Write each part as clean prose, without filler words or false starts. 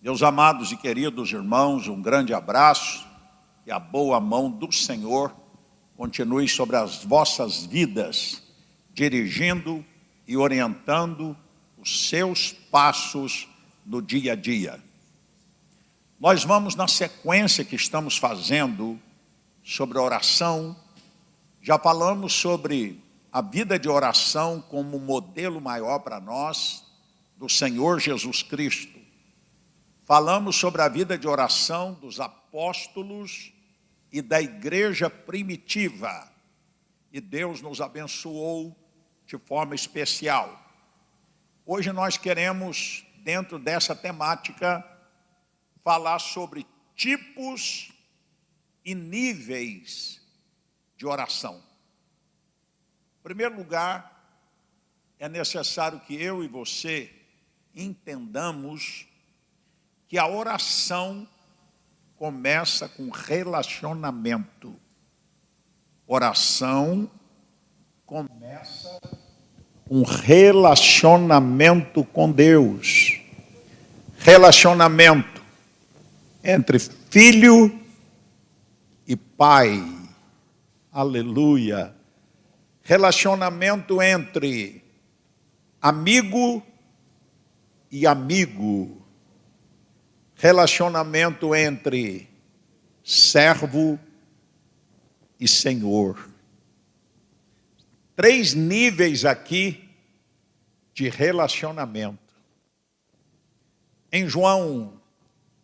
Meus amados e queridos irmãos, um grande abraço e a boa mão do Senhor continue sobre as vossas vidas, dirigindo e orientando os seus passos no dia a dia. Nós vamos na sequência que estamos fazendo sobre a oração. Já falamos sobre a vida de oração como modelo maior para nós, do Senhor Jesus Cristo. Falamos sobre a vida de oração dos apóstolos e da igreja primitiva. E Deus nos abençoou de forma especial. Hoje nós queremos, dentro dessa temática, falar sobre tipos e níveis de oração. Em primeiro lugar, é necessário que eu e você entendamos que a oração começa com relacionamento. Oração começa com relacionamento com Deus. Relacionamento entre filho e pai. Aleluia. Relacionamento entre amigo e amigo. Relacionamento entre servo e senhor. 3 níveis aqui de relacionamento. Em João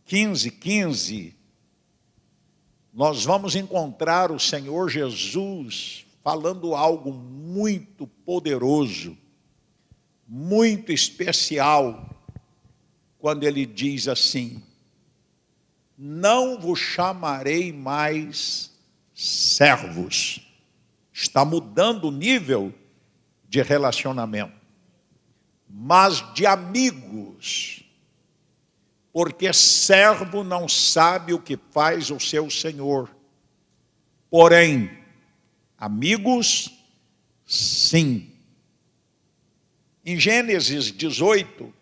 15:15, nós vamos encontrar o Senhor Jesus falando algo muito poderoso, muito especial, quando ele diz assim: não vos chamarei mais servos. Está mudando o nível de relacionamento, mas de amigos, porque servo não sabe o que faz o seu senhor, porém, amigos, sim. Em Gênesis 18,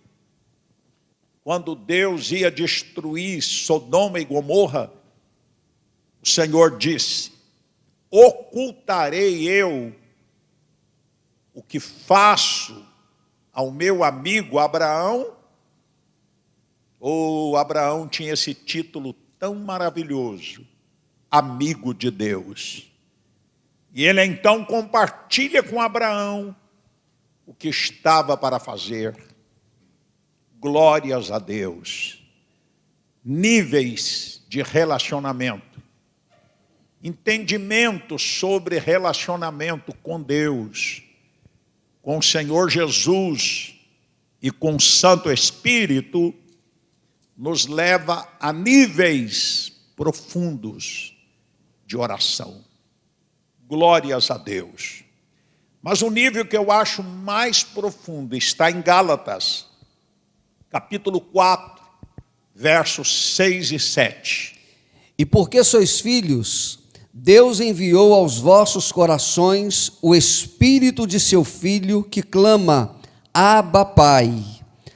quando Deus ia destruir Sodoma e Gomorra, o Senhor disse: ocultarei eu o que faço ao meu amigo Abraão? Abraão tinha esse título tão maravilhoso, amigo de Deus. E ele então compartilha com Abraão o que estava para fazer. Glórias a Deus. Níveis de relacionamento. Entendimento sobre relacionamento com Deus, com o Senhor Jesus e com o Santo Espírito, nos leva a níveis profundos de oração. Glórias a Deus. Mas o nível que eu acho mais profundo está em Gálatas, capítulo 4, versos 6 e 7. E porque sois filhos, Deus enviou aos vossos corações o Espírito de seu Filho, que clama: Abba, Pai.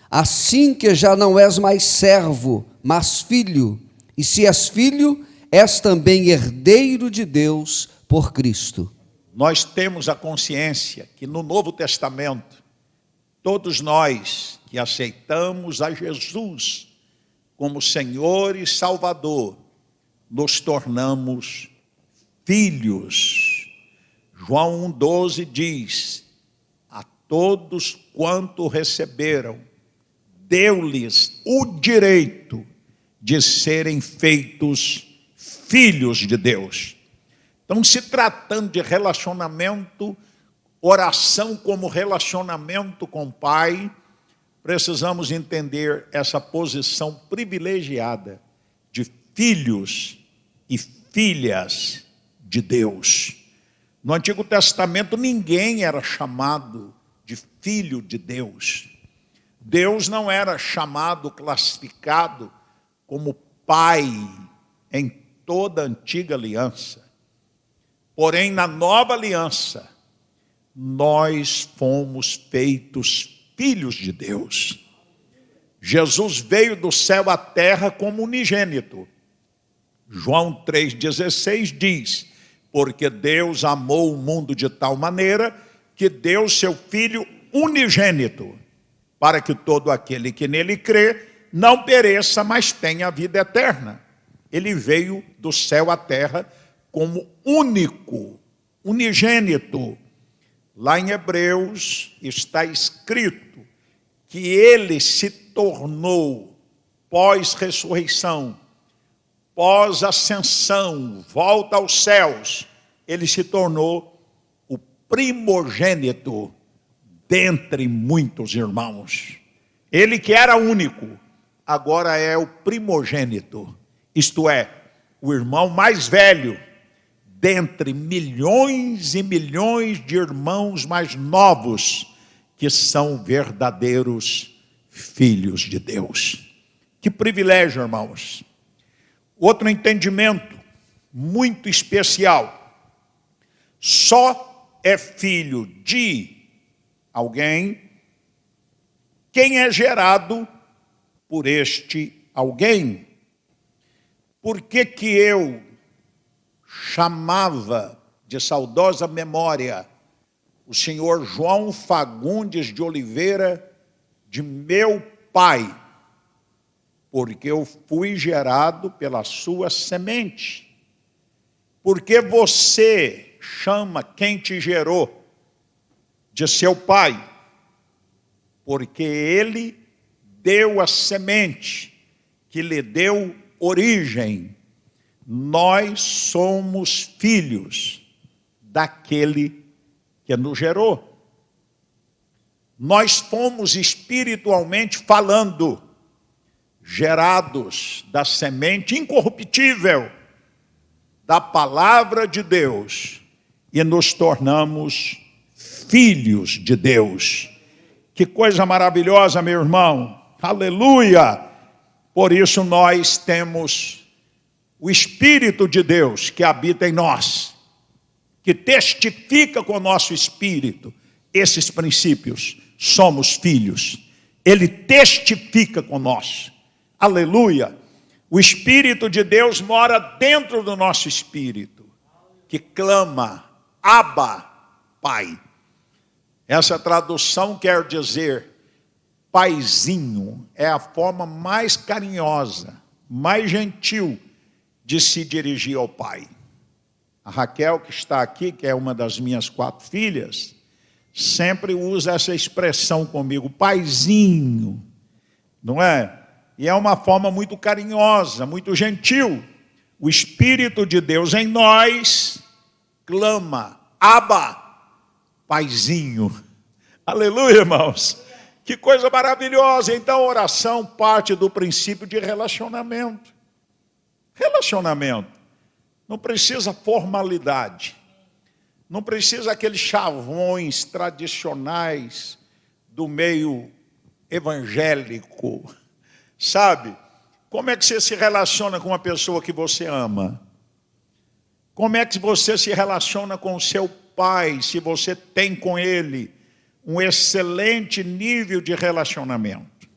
Assim que já não és mais servo, mas filho. E se és filho, és também herdeiro de Deus por Cristo. Nós temos a consciência que no Novo Testamento, todos nós que aceitamos a Jesus como Senhor e Salvador, nos tornamos filhos. João 1,12 diz: a todos quanto receberam, deu-lhes o direito de serem feitos filhos de Deus. Então, se tratando de relacionamento, oração como relacionamento com o Pai, precisamos entender essa posição privilegiada de filhos e filhas de Deus. No Antigo Testamento, ninguém era chamado de filho de Deus. Deus não era chamado, classificado como pai em toda a antiga aliança. Porém, na nova aliança, nós fomos feitos filhos de Deus. Jesus veio do céu à terra como unigênito. João 3,16 diz: porque Deus amou o mundo de tal maneira que deu seu Filho unigênito, para que todo aquele que nele crê não pereça, mas tenha a vida eterna. Ele veio do céu à terra como único, unigênito. Lá em Hebreus está escrito que ele se tornou, pós-ressurreição, pós-ascensão, volta aos céus, ele se tornou o primogênito dentre muitos irmãos. Ele que era único, agora é o primogênito, isto é, o irmão mais velho, dentre milhões e milhões de irmãos mais novos, que são verdadeiros filhos de Deus. Que privilégio, irmãos. Outro entendimento muito especial: só é filho de alguém quem é gerado por este alguém. Por que que eu chamava de saudosa memória o senhor João Fagundes de Oliveira de meu pai? Porque eu fui gerado pela sua semente. Porque você chama quem te gerou de seu pai? Porque ele deu a semente que lhe deu origem. Nós somos filhos daquele que nos gerou. Nós fomos espiritualmente falando gerados da semente incorruptível da palavra de Deus e nos tornamos filhos de Deus. Que coisa maravilhosa, meu irmão. Aleluia! Por isso nós temos o Espírito de Deus que habita em nós, que testifica com o nosso espírito esses princípios. Somos filhos. Ele testifica conosco. Aleluia! O Espírito de Deus mora dentro do nosso espírito, que clama, Abba, Pai. Essa tradução quer dizer paizinho, é a forma mais carinhosa, mais gentil de se dirigir ao Pai. A Raquel, que está aqui, que é uma das minhas 4 filhas, sempre usa essa expressão comigo, paizinho, não é? E é uma forma muito carinhosa, muito gentil. O Espírito de Deus em nós clama, Abba, paizinho. Aleluia, irmãos. Que coisa maravilhosa. Então, a oração parte do princípio de relacionamento. Relacionamento. Não precisa formalidade. Não precisa aqueles chavões tradicionais do meio evangélico. Sabe? Como é que você se relaciona com uma pessoa que você ama? Como é que você se relaciona com o seu pai, se você tem com ele um excelente nível de relacionamento?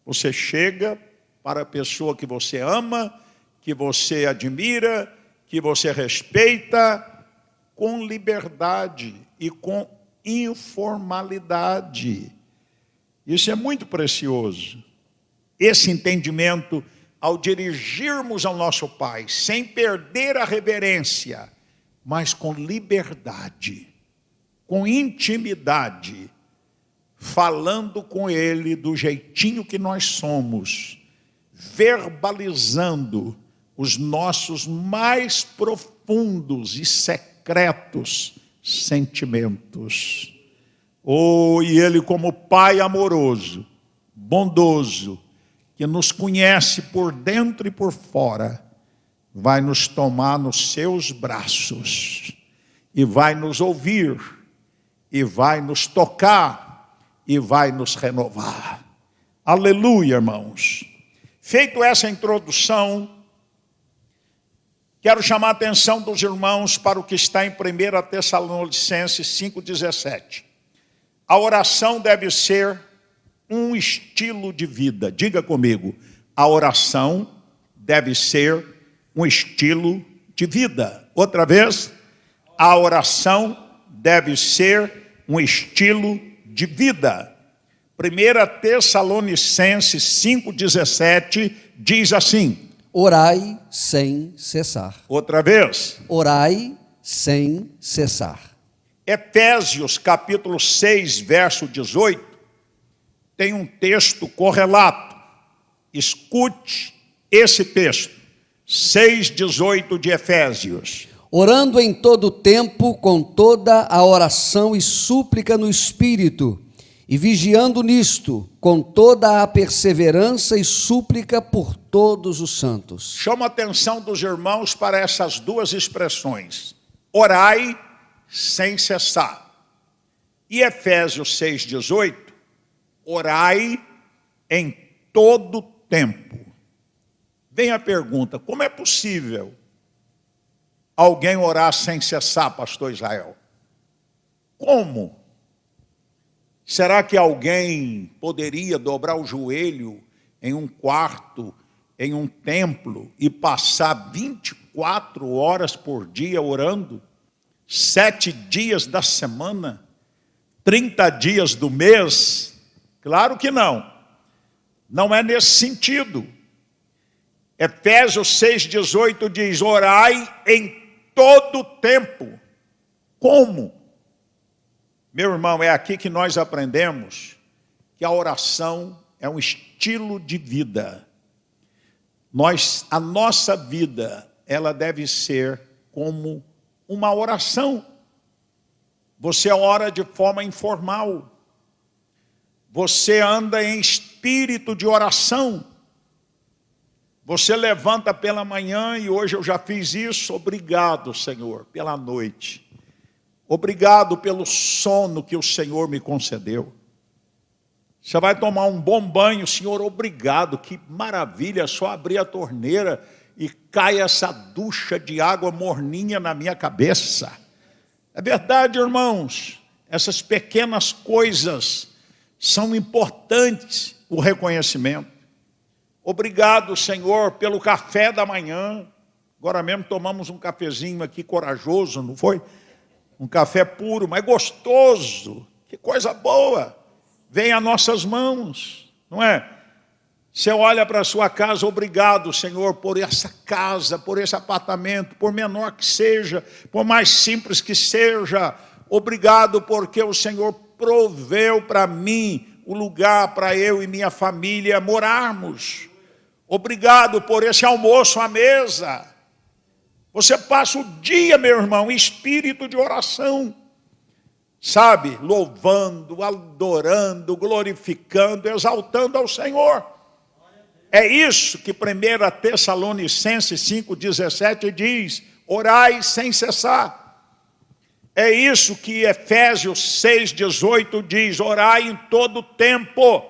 Você chega para a pessoa que você ama, que você admira, que você respeita, com liberdade e com informalidade. Isso é muito precioso. Esse entendimento, ao dirigirmos ao nosso Pai, sem perder a reverência, mas com liberdade, com intimidade, falando com Ele do jeitinho que nós somos, verbalizando os nossos mais profundos e secretos sentimentos. E Ele, como Pai amoroso, bondoso, que nos conhece por dentro e por fora, vai nos tomar nos seus braços, e vai nos ouvir, e vai nos tocar, e vai nos renovar. Aleluia, irmãos. Feito essa introdução, quero chamar a atenção dos irmãos para o que está em 1 Tessalonicenses 5,17. A oração deve ser um estilo de vida. Diga comigo, a oração deve ser um estilo de vida. Outra vez, a oração deve ser um estilo de vida. 1 Tessalonicenses 5,17 diz assim: orai sem cessar. Outra vez. Orai sem cessar. Efésios capítulo 6, verso 18, tem um texto correlato. Escute esse texto, 6,18 de Efésios. Orando em todo tempo, com toda a oração e súplica no Espírito, e vigiando nisto, com toda a perseverança e súplica por todos os santos. Chama a atenção dos irmãos para essas duas expressões. Orai sem cessar. E Efésios 6,18, orai em todo tempo. Vem a pergunta, como é possível alguém orar sem cessar, pastor Israel? Como? Será que alguém poderia dobrar o joelho em um quarto, em um templo, e passar 24 horas por dia orando? 7 dias da semana? 30 dias do mês? Claro que não. Não é nesse sentido. Efésios 6,18 diz, orai em todo tempo. Como? Meu irmão, é aqui que nós aprendemos que a oração é um estilo de vida. A nossa vida, ela deve ser como uma oração. Você ora de forma informal. Você anda em espírito de oração. Você levanta pela manhã, e hoje eu já fiz isso. Obrigado, Senhor, pela noite. Obrigado pelo sono que o Senhor me concedeu. Você vai tomar um bom banho, Senhor, obrigado, que maravilha, só abrir a torneira e cai essa ducha de água morninha na minha cabeça. É verdade, irmãos, essas pequenas coisas são importantes, o reconhecimento. Obrigado, Senhor, pelo café da manhã. Agora mesmo tomamos um cafezinho aqui corajoso, não foi? Um café puro, mas gostoso. Que coisa boa. Vem às nossas mãos, não é? Você olha para a sua casa, obrigado, Senhor, por essa casa, por esse apartamento, por menor que seja, por mais simples que seja. Obrigado porque o Senhor proveu para mim o lugar para eu e minha família morarmos. Obrigado por esse almoço à mesa. Você passa o dia, meu irmão, em espírito de oração. Sabe, louvando, adorando, glorificando, exaltando ao Senhor. É isso que 1 Tessalonicenses 5,17 diz, orai sem cessar. É isso que Efésios 6,18 diz, orai em todo tempo.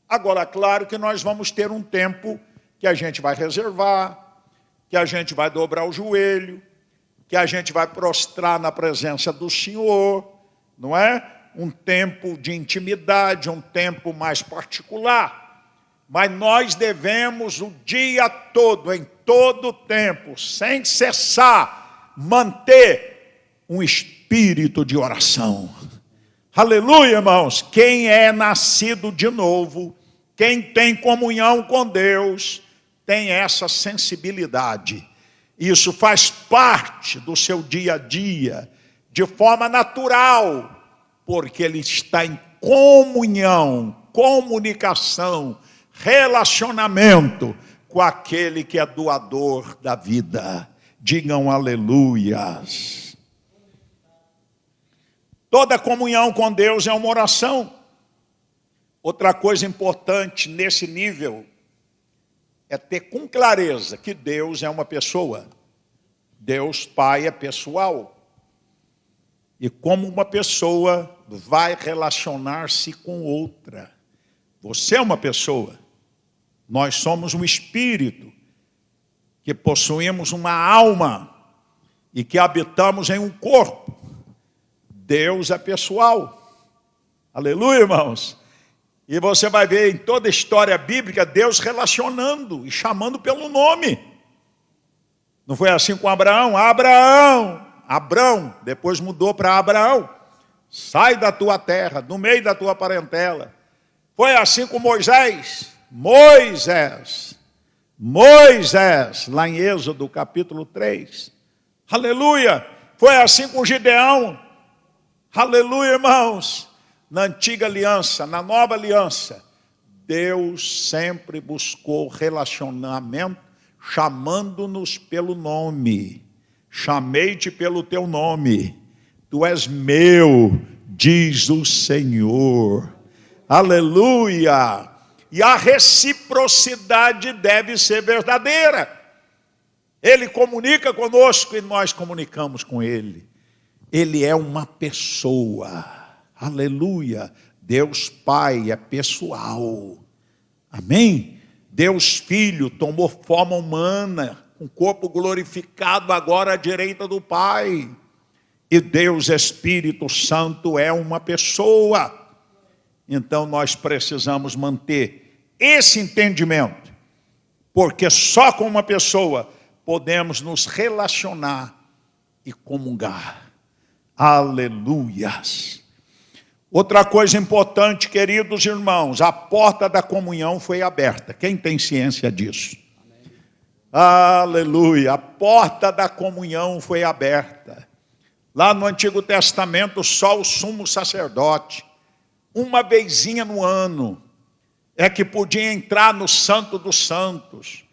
Agora, claro que nós vamos ter um tempo que a gente vai reservar, que a gente vai dobrar o joelho, que a gente vai prostrar na presença do Senhor, não é? Um tempo de intimidade, um tempo mais particular. Mas nós devemos o dia todo, em todo tempo, sem cessar, manter um espírito de oração. Aleluia, irmãos! Quem é nascido de novo, quem tem comunhão com Deus, tem essa sensibilidade. Isso faz parte do seu dia a dia, de forma natural, porque ele está em comunhão, comunicação, relacionamento com aquele que é doador da vida. Digam aleluias. Toda comunhão com Deus é uma oração. Outra coisa importante nesse nível é ter com clareza que Deus é uma pessoa. Deus Pai é pessoal. E como uma pessoa vai relacionar-se com outra. Você é uma pessoa. Nós somos um espírito que possuímos uma alma e que habitamos em um corpo. Deus é pessoal. Aleluia, irmãos. E você vai ver em toda a história bíblica Deus relacionando e chamando pelo nome. Não foi assim com Abraão? Abrão, depois mudou para Abraão. Sai da tua terra, do meio da tua parentela. Foi assim com Moisés, lá em Êxodo capítulo 3. Aleluia! Foi assim com Gideão. Aleluia, irmãos! Na antiga aliança, na nova aliança, Deus sempre buscou relacionamento, chamando-nos pelo nome. Chamei-te pelo teu nome. Tu és meu, diz o Senhor. Aleluia! E a reciprocidade deve ser verdadeira. Ele comunica conosco e nós comunicamos com Ele. Ele é uma pessoa. Aleluia! Deus Pai é pessoal. Amém? Deus Filho tomou forma humana, um corpo glorificado agora à direita do Pai. E Deus Espírito Santo é uma pessoa. Então nós precisamos manter esse entendimento, porque só com uma pessoa podemos nos relacionar e comungar. Aleluias! Outra coisa importante, queridos irmãos, a porta da comunhão foi aberta. Quem tem ciência disso? Amém. Aleluia! A porta da comunhão foi aberta. Lá no Antigo Testamento, só o sumo sacerdote, uma vezinha no ano, é que podia entrar no Santo dos Santos,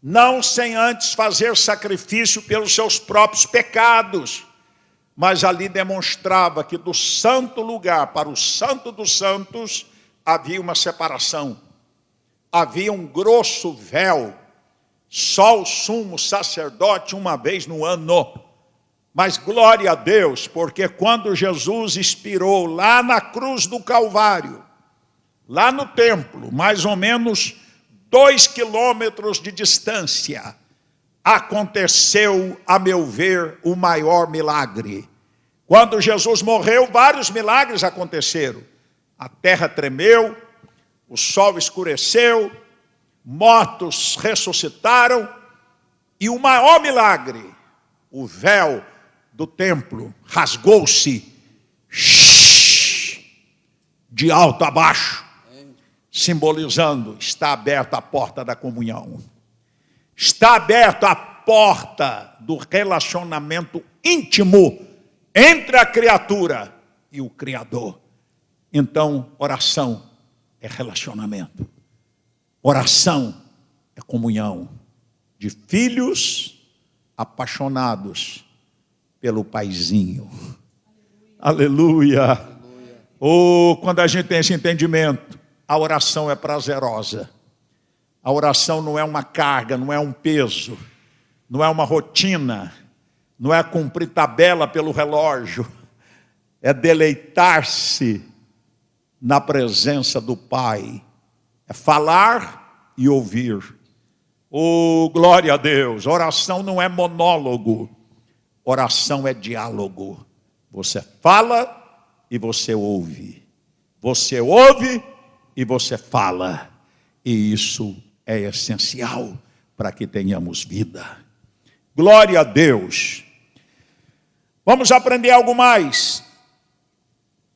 não sem antes fazer sacrifício pelos seus próprios pecados, mas ali demonstrava que do santo lugar para o Santo dos Santos havia uma separação, havia um grosso véu, só o sumo sacerdote uma vez no ano. Mas glória a Deus, porque quando Jesus expirou lá na cruz do Calvário, lá no templo, mais ou menos 2 quilômetros de distância, aconteceu, a meu ver, o maior milagre. Quando Jesus morreu, vários milagres aconteceram. A terra tremeu, o sol escureceu, mortos ressuscitaram, e o maior milagre, o véu do templo rasgou-se de alto a baixo, simbolizando, está aberta a porta da comunhão. Está aberta a porta do relacionamento íntimo entre a criatura e o Criador. Então, oração é relacionamento. Oração é comunhão de filhos apaixonados pelo paizinho. Aleluia. Oh, quando a gente tem esse entendimento, a oração é prazerosa. A oração não é uma carga, não é um peso, não é uma rotina, não é cumprir tabela pelo relógio, é deleitar-se na presença do Pai, é falar e ouvir. Oh, glória a Deus! Oração não é monólogo, oração é diálogo. Você fala e você ouve e você fala, e isso é essencial para que tenhamos vida. Glória a Deus! Vamos aprender algo mais.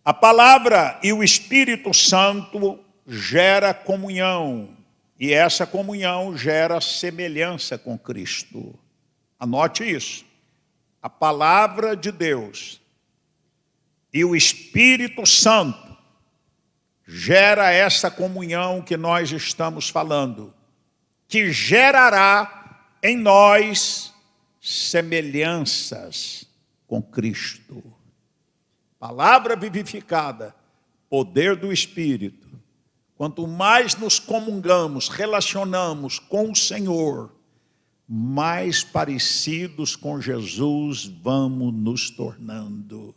A palavra e o Espírito Santo gera comunhão, e essa comunhão gera semelhança com Cristo. Anote isso. A palavra de Deus e o Espírito Santo gera essa comunhão que nós estamos falando, que gerará em nós semelhanças com Cristo. Palavra vivificada, poder do Espírito. Quanto mais nos comungamos, relacionamos com o Senhor, mais parecidos com Jesus vamos nos tornando.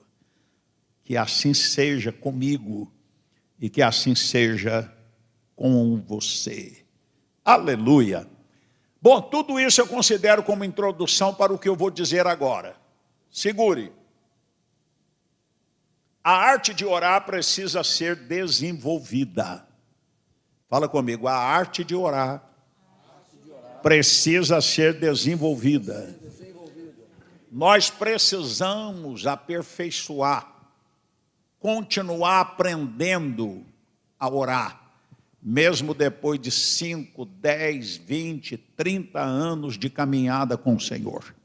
Que assim seja comigo e que assim seja com você. Aleluia! Bom, tudo isso eu considero como introdução para o que eu vou dizer agora. Segure. A arte de orar precisa ser desenvolvida. Fala comigo, a arte de orar precisa ser desenvolvida. Nós precisamos aperfeiçoar, continuar aprendendo a orar, mesmo depois de 5, 10, 20, 30 anos de caminhada com o Senhor.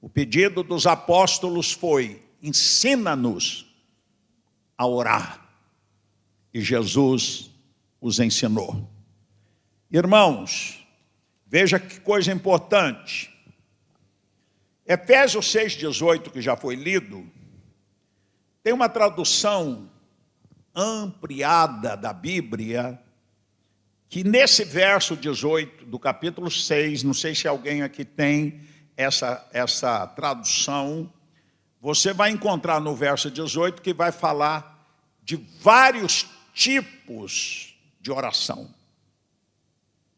O pedido dos apóstolos foi: ensina-nos a orar. E Jesus os ensinou. Irmãos, veja que coisa importante. Efésios 6,18, que já foi lido, tem uma tradução ampliada da Bíblia, que nesse verso 18 do capítulo 6, não sei se alguém aqui tem essa tradução, você vai encontrar no verso 18 que vai falar de vários tipos de oração.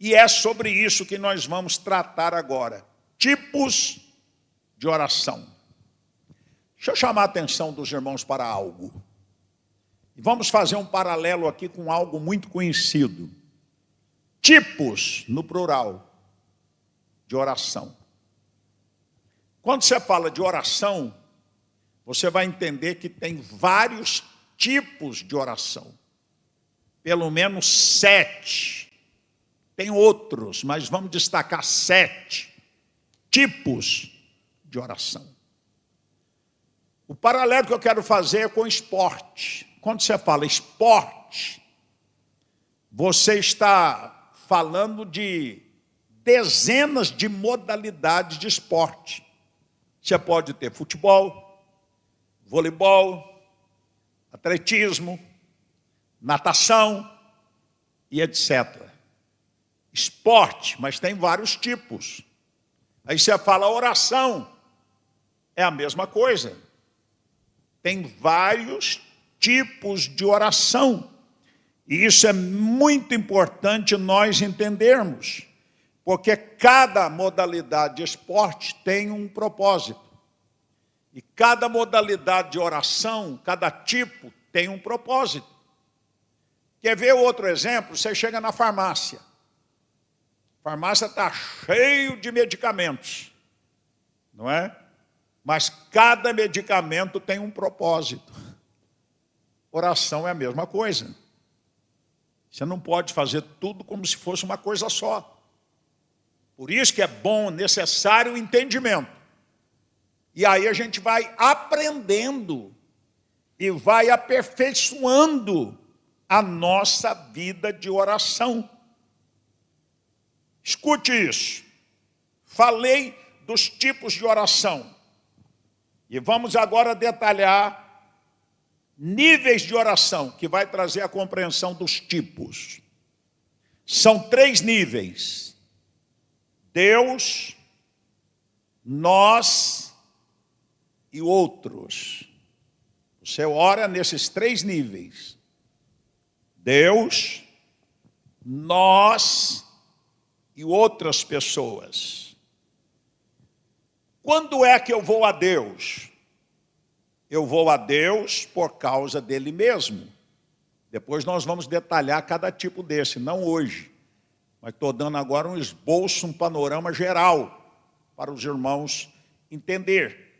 E é sobre isso que nós vamos tratar agora. Tipos de oração. Deixa eu chamar a atenção dos irmãos para algo. E vamos fazer um paralelo aqui com algo muito conhecido. Tipos, no plural, de oração. Quando você fala de oração, você vai entender que tem vários tipos de oração. Pelo menos 7. Tem outros, mas vamos destacar 7 tipos de oração. O paralelo que eu quero fazer é com esporte. Quando você fala esporte, você está falando de dezenas de modalidades de esporte. Você pode ter futebol, voleibol, atletismo, natação e etc. Esporte, mas tem vários tipos. Aí você fala oração, é a mesma coisa. Tem vários tipos de oração. E isso é muito importante nós entendermos, porque cada modalidade de esporte tem um propósito. E cada modalidade de oração, cada tipo, tem um propósito. Quer ver outro exemplo? Você chega na farmácia. A farmácia está cheio de medicamentos, não é? Mas cada medicamento tem um propósito. Oração é a mesma coisa. Você não pode fazer tudo como se fosse uma coisa só. Por isso que é bom, necessário o entendimento. E aí a gente vai aprendendo e vai aperfeiçoando a nossa vida de oração. Escute isso. Falei dos tipos de oração. E vamos agora detalhar níveis de oração, que vai trazer a compreensão dos tipos. São 3 níveis. Deus, nós e outros. Você ora nesses 3 níveis. Deus, nós e outras pessoas. Quando é que eu vou a Deus? Eu vou a Deus por causa dele mesmo. Depois nós vamos detalhar cada tipo desse, não hoje. Mas estou dando agora um esboço, um panorama geral para os irmãos entender.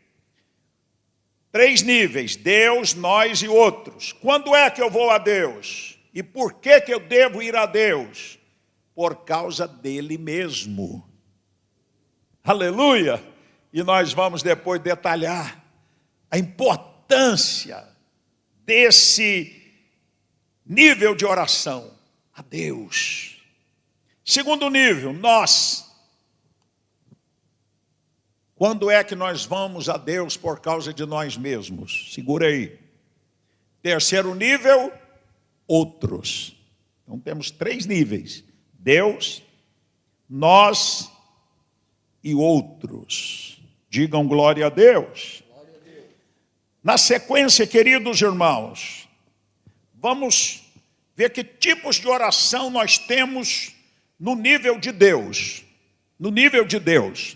3 níveis, Deus, nós e outros. Quando é que eu vou a Deus? E por que eu devo ir a Deus? Por causa dele mesmo. Aleluia! E nós vamos depois detalhar a importância desse nível de oração a Deus. Segundo nível, nós. Quando é que nós vamos a Deus por causa de nós mesmos? Segura aí. Terceiro nível, outros. Então temos 3 níveis. Deus, nós e outros. Digam glória a Deus. Na sequência, queridos irmãos, vamos ver que tipos de oração nós temos no nível de Deus. No nível de Deus,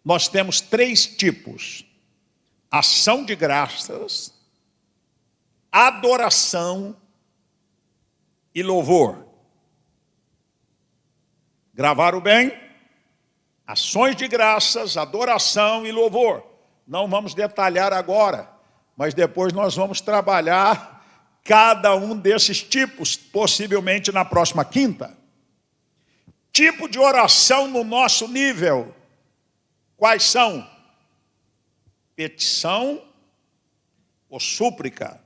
nós temos 3 tipos: ação de graças, adoração e louvor. Gravaram bem? Ações de graças, adoração e louvor. Não vamos detalhar agora, mas depois nós vamos trabalhar cada um desses tipos, possivelmente na próxima quinta. Tipo de oração no nosso nível. Quais são? Petição ou súplica.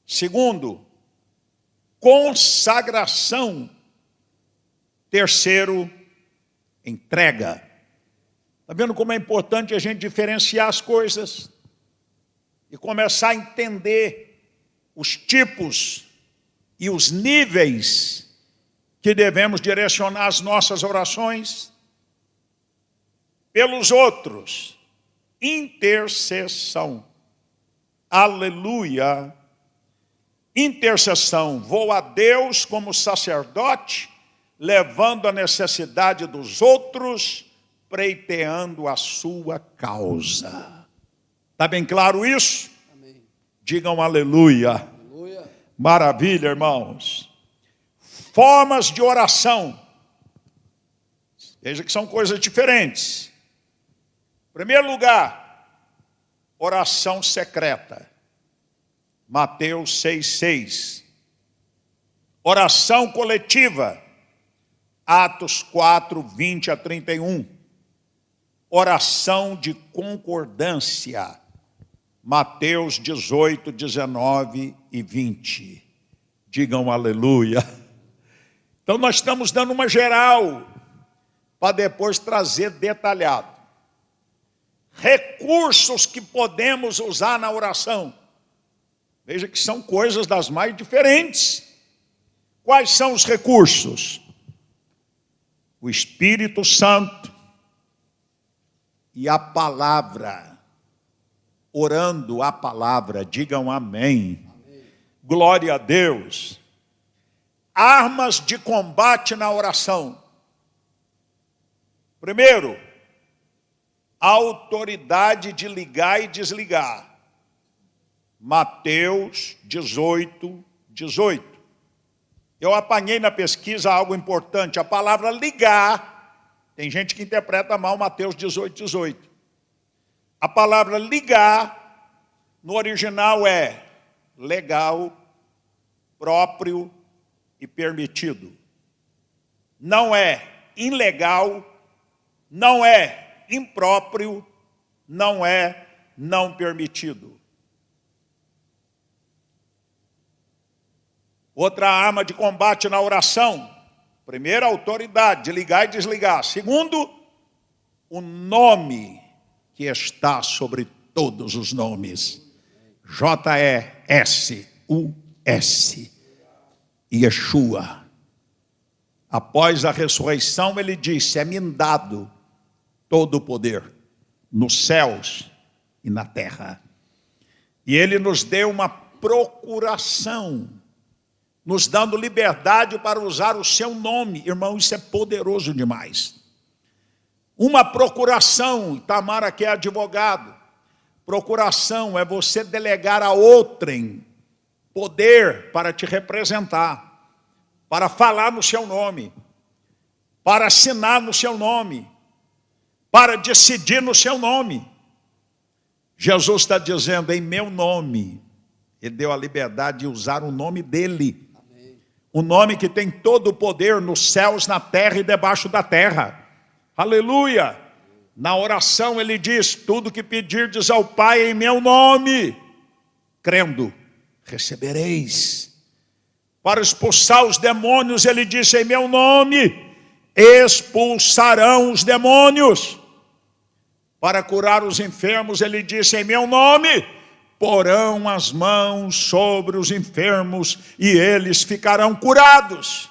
Segundo, consagração. Terceiro, entrega. Está vendo como é importante a gente diferenciar as coisas e começar a entender os tipos e os níveis que devemos direcionar as nossas orações? Pelos outros, intercessão. Aleluia. Intercessão. Vou a Deus como sacerdote, levando a necessidade dos outros, pleiteando a sua causa. Está bem claro isso? Amém. Digam aleluia. Aleluia. Maravilha, irmãos. Formas de oração. Veja que são coisas diferentes. Em primeiro lugar, oração secreta. Mateus 6,6. Oração coletiva. Atos 4, 20 a 31. Oração de concordância. Mateus 18, 19 e 20. Digam aleluia. Então nós estamos dando uma geral, para depois trazer detalhado. Recursos que podemos usar na oração. Veja que são coisas das mais diferentes. Quais são os recursos? O Espírito Santo e a palavra. Orando a palavra, digam amém. Amém. Glória a Deus. Armas de combate na oração. Primeiro, a autoridade de ligar e desligar. Mateus 18, 18. Eu apanhei na pesquisa algo importante. A palavra ligar, tem gente que interpreta mal Mateus 18, 18. A palavra ligar, no original é legal, próprio e permitido. Não é ilegal, não é impróprio, não é não permitido. Outra arma de combate na oração. Primeiro, a autoridade de ligar e desligar. Segundo, o nome que está sobre todos os nomes. J-E-S-U-S. Yeshua. Após a ressurreição, ele disse: é-me dado todo o poder nos céus e na terra. E ele nos deu uma procuração, nos dando liberdade para usar o seu nome. Irmão, isso é poderoso demais. Uma procuração, Itamar aqui é advogado. Procuração é você delegar a outrem poder para te representar, para falar no seu nome, para assinar no seu nome, para decidir no seu nome. Jesus está dizendo, em meu nome, ele deu a liberdade de usar o nome dele. O nome que tem todo o poder nos céus, na terra e debaixo da terra. Aleluia! Na oração ele diz, tudo que pedirdes ao Pai em meu nome, crendo, recebereis. Para expulsar os demônios, ele disse, em meu nome, expulsarão os demônios. Para curar os enfermos, ele disse, em meu nome, porão as mãos sobre os enfermos e eles ficarão curados.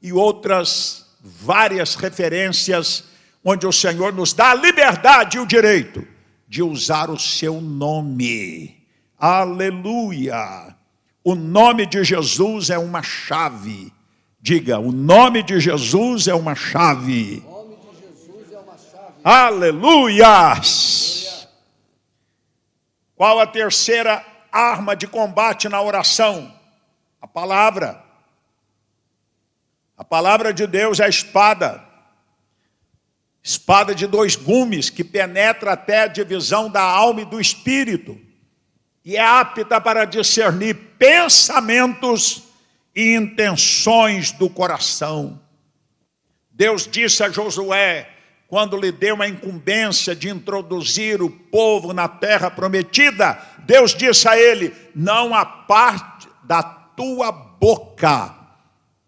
E outras várias referências onde o Senhor nos dá a liberdade e o direito de usar o seu nome. Aleluia! O nome de Jesus é uma chave. Diga, o nome de Jesus é uma chave. O nome de Jesus é uma chave. Aleluia! Qual a terceira arma de combate na oração? A palavra. A palavra de Deus é a espada. Espada de dois gumes que penetra até a divisão da alma e do espírito. E é apta para discernir pensamentos e intenções do coração. Deus disse a Josué, quando lhe deu a incumbência de introduzir o povo na terra prometida, Deus disse a ele: não aparte da tua boca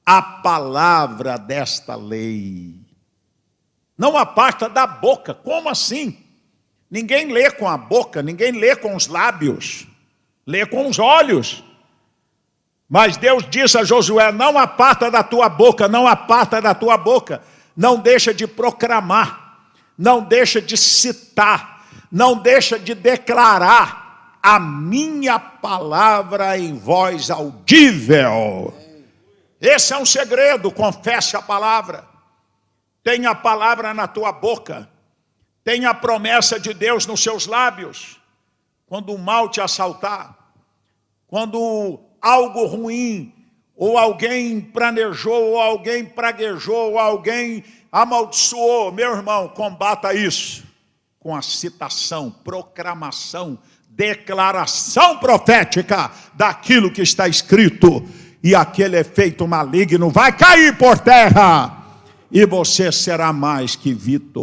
a palavra desta lei. Não aparta da boca. Como assim? Ninguém lê com a boca, ninguém lê com os lábios, lê com os olhos. Mas Deus disse a Josué: não aparta da tua boca, não aparta da tua boca. Não deixa de proclamar, não deixa de citar, não deixa de declarar a minha palavra em voz audível. Esse é um segredo, confesse a palavra. Tenha a palavra na tua boca. Tenha a promessa de Deus nos seus lábios. Quando o mal te assaltar, quando algo ruim, ou alguém planejou, ou alguém praguejou, ou alguém amaldiçoou, meu irmão, combata isso com a citação, proclamação, declaração profética daquilo que está escrito, e aquele efeito maligno vai cair por terra, e você será mais que vitorioso.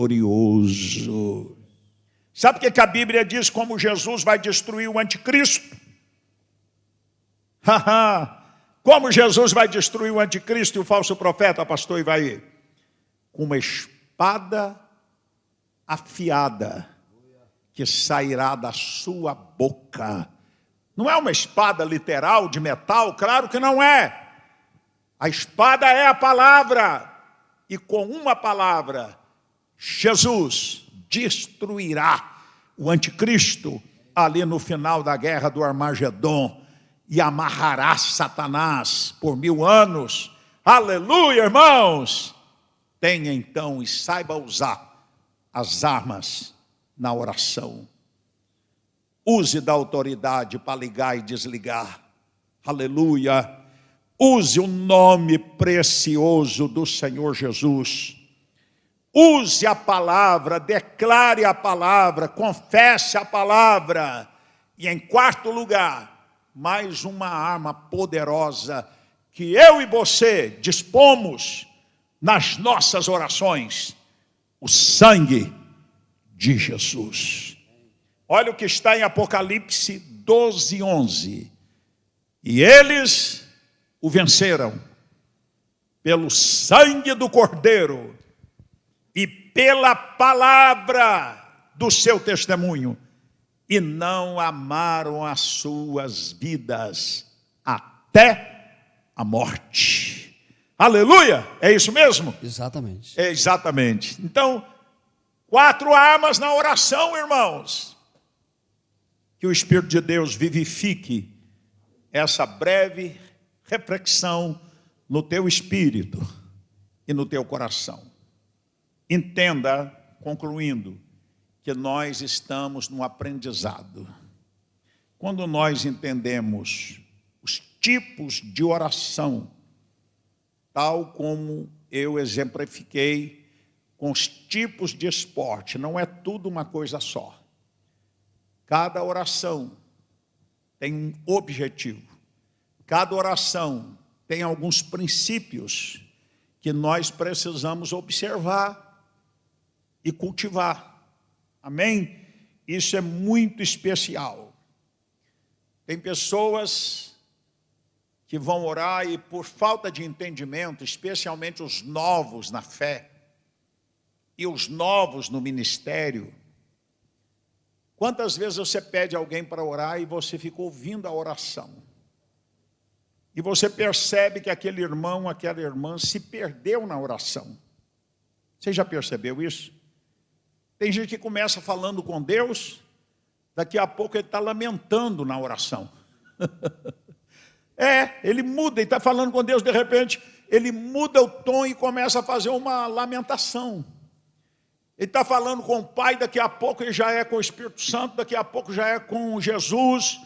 Sabe o que a Bíblia diz como Jesus vai destruir o anticristo? Como Jesus vai destruir o anticristo e o falso profeta, pastor Ivaí? Com uma espada afiada que sairá da sua boca. Não é uma espada literal de metal? Claro que não é. A espada é a palavra. E com uma palavra, Jesus destruirá o anticristo ali no final da guerra do Armagedon e amarrará Satanás por 1000 anos. Aleluia, irmãos! Tenha então e saiba usar as armas na oração. Use da autoridade para ligar e desligar. Aleluia! Use o nome precioso do Senhor Jesus. Use a palavra, declare a palavra, confesse a palavra. E em quarto lugar, mais uma arma poderosa que eu e você dispomos nas nossas orações: o sangue de Jesus. Olha o que está em Apocalipse 12:11. E eles o venceram pelo sangue do Cordeiro e pela palavra do seu testemunho, e não amaram as suas vidas até a morte. Aleluia! É isso mesmo? Exatamente. É exatamente. Então, 4 armas na oração, irmãos. Que o Espírito de Deus vivifique essa breve reflexão no teu espírito e no teu coração. Entenda, concluindo, que nós estamos no aprendizado. Quando nós entendemos os tipos de oração, tal como eu exemplifiquei com os tipos de esporte, não é tudo uma coisa só. Cada oração tem um objetivo. Cada oração tem alguns princípios que nós precisamos observar e cultivar. Amém? Isso é muito especial. Tem pessoas que vão orar e, por falta de entendimento, especialmente os novos na fé e os novos no ministério, quantas vezes você pede alguém para orar e você fica ouvindo a oração? E você percebe que aquele irmão, aquela irmã se perdeu na oração. Você já percebeu isso? Tem gente que começa falando com Deus, daqui a pouco ele está lamentando na oração. Ele muda, ele está falando com Deus, de repente, ele muda o tom e começa a fazer uma lamentação. Ele está falando com o Pai, daqui a pouco ele já é com o Espírito Santo, daqui a pouco já é com Jesus,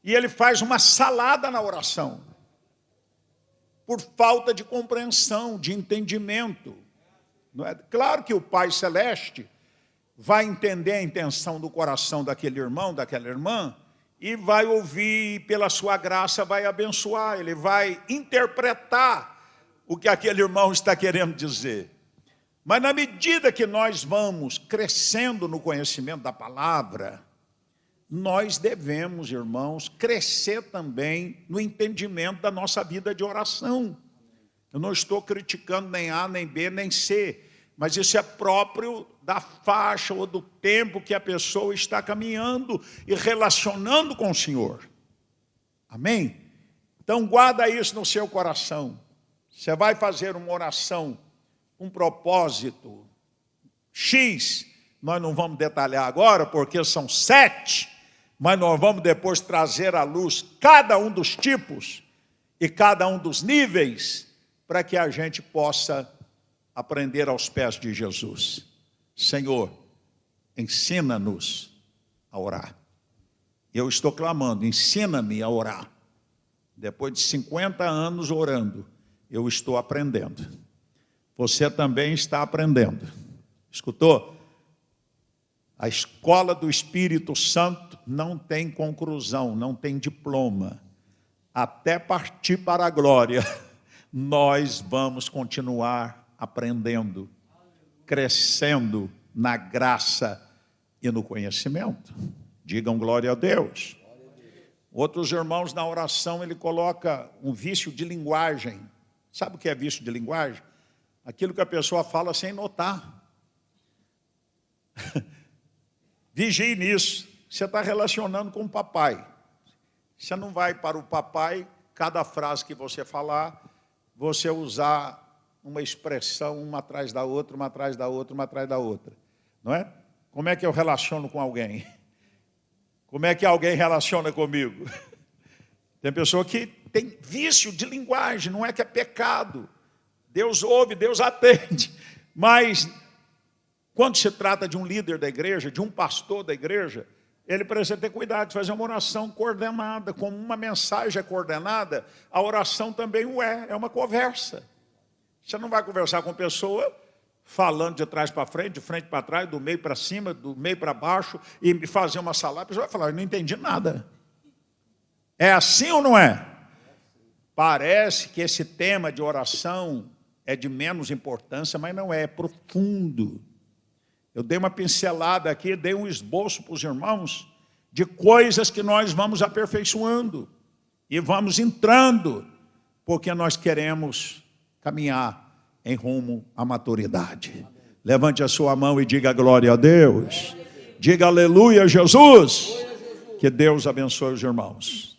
e ele faz uma salada na oração. por falta de compreensão, de entendimento. Não é? Claro que o Pai Celeste vai entender a intenção do coração daquele irmão, daquela irmã, e vai ouvir, pela sua graça, vai abençoar, ele vai interpretar o que aquele irmão está querendo dizer. Mas na medida que nós vamos crescendo no conhecimento da palavra, nós devemos, irmãos, crescer também no entendimento da nossa vida de oração. Eu não estou criticando nem A, nem B, nem C, mas isso é próprio da faixa ou do tempo que a pessoa está caminhando e relacionando com o Senhor. Amém? Então guarda isso no seu coração. Você vai fazer uma oração, um propósito X, nós não vamos detalhar agora, porque são 7, mas nós vamos depois trazer à luz cada um dos tipos e cada um dos níveis, para que a gente possa aprender aos pés de Jesus. Senhor, ensina-nos a orar. Eu estou clamando, ensina-me a orar. Depois de 50 anos orando, eu estou aprendendo. Você também está aprendendo. Escutou? A escola do Espírito Santo não tem conclusão, não tem diploma. Até partir para a glória, nós vamos continuar aprendendo, crescendo na graça e no conhecimento. Digam glória a Deus. Outros irmãos, na oração, ele coloca um vício de linguagem. Sabe o que é vício de linguagem? Aquilo que a pessoa fala sem notar. Vigie nisso. Você está relacionando com o papai. Você não vai para o papai, cada frase que você falar, você usar uma expressão uma atrás da outra, uma atrás da outra, uma atrás da outra. Não é? Como é que eu relaciono com alguém? Como é que alguém relaciona comigo? Tem pessoa que tem vício de linguagem, não é que é pecado. Deus ouve, Deus atende. Mas quando se trata de um líder da igreja, de um pastor da igreja, ele precisa ter cuidado de fazer uma oração coordenada. Como uma mensagem é coordenada, a oração também o é uma conversa. Você não vai conversar com a pessoa falando de trás para frente, de frente para trás, do meio para cima, do meio para baixo, e fazer uma salada, a pessoa vai falar, eu não entendi nada. É assim ou não é? Parece que esse tema de oração é de menos importância, mas não é, é profundo. Eu dei uma pincelada aqui, dei um esboço para os irmãos de coisas que nós vamos aperfeiçoando e vamos entrando, porque nós queremos caminhar em rumo à maturidade. Levante a sua mão e diga glória a Deus. Diga aleluia, Jesus. Que Deus abençoe os irmãos.